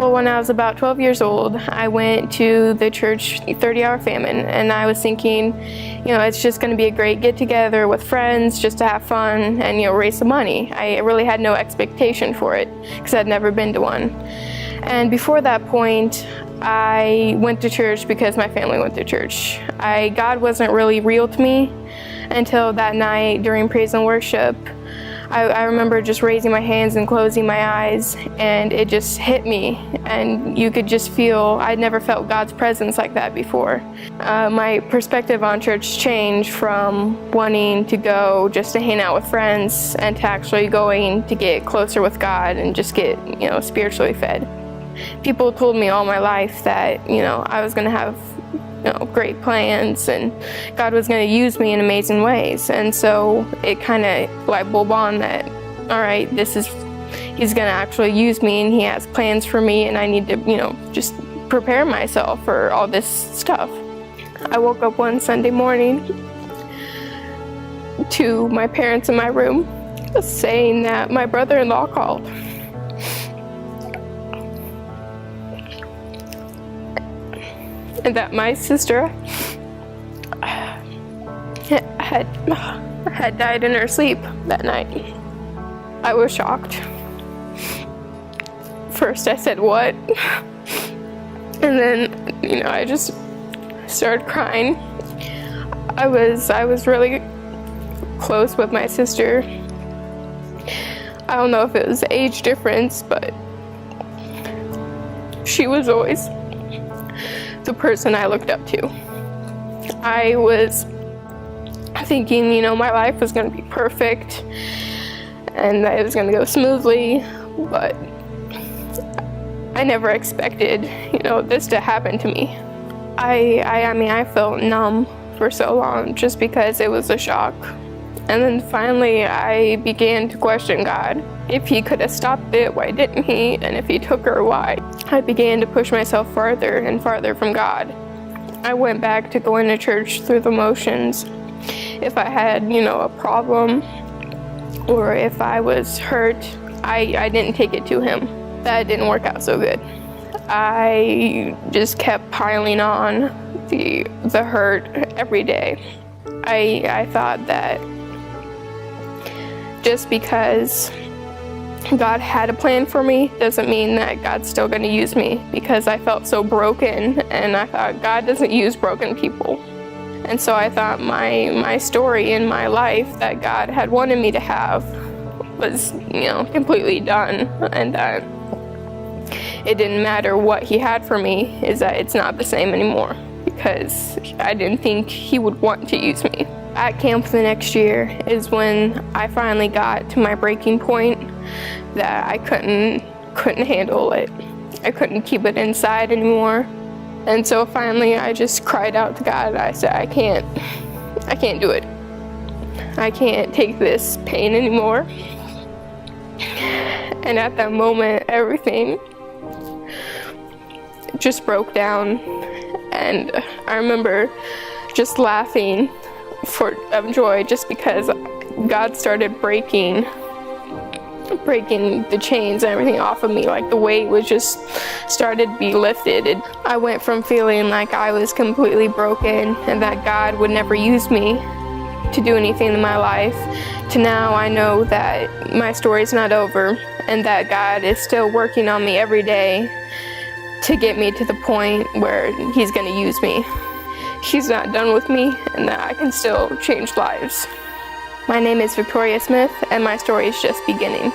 Well, when I was about 12 years old, I went to the church 30-hour famine, and I was thinking, it's just going to be a great get-together with friends just to have fun and, raise some money. I really had no expectation for it because I'd never been to one. And before that point, I went to church because my family went to church. God wasn't really real to me until that night during praise and worship. I remember just raising my hands and closing my eyes, and it just hit me, and you could just feel, I'd never felt God's presence like that before. My perspective on church changed from wanting to go just to hang out with friends and to actually going to get closer with God and just get, spiritually fed. People told me all my life that, I was going to have great plans and God was going to use me in amazing ways. And so it kind of light bulb on that, all right, he's going to actually use me and he has plans for me, and I need to, just prepare myself for all this stuff. I woke up one Sunday morning to my parents in my room saying that my brother-in-law called. And that my sister had died in her sleep that night. I was shocked. First I said, "What?" And then, I just started crying. I was really close with my sister. I don't know if it was age difference, but she was always the person I looked up to. I was thinking, my life was going to be perfect and that it was going to go smoothly, but I never expected, this to happen to me. I felt numb for so long just because it was a shock. And then finally I began to question God. If he could have stopped it, why didn't he? And if he took her, why? I began to push myself farther and farther from God. I went back to going to church through the motions. If I had, a problem or if I was hurt, I didn't take it to him. That didn't work out so good. I just kept piling on the hurt every day. I thought that just because God had a plan for me doesn't mean that God's still going to use me, because I felt so broken and I thought God doesn't use broken people. And so I thought my story in my life that God had wanted me to have was, completely done, and that it didn't matter what he had for me, is that it's not the same anymore, because I didn't think he would want to use me. At camp the next year is when I finally got to my breaking point, that I couldn't handle it. I couldn't keep it inside anymore. And so finally I just cried out to God. I said, I can't do it. I can't take this pain anymore. And at that moment, everything just broke down. And I remember just laughing of joy, just because God started breaking the chains and everything off of me. Like the weight was just started to be lifted. I went from feeling like I was completely broken and that God would never use me to do anything in my life, to now I know that my story's not over and that God is still working on me every day to get me to the point where he's going to use me. He's not done with me, and that I can still change lives. My name is Victoria Smith, and my story is just beginning.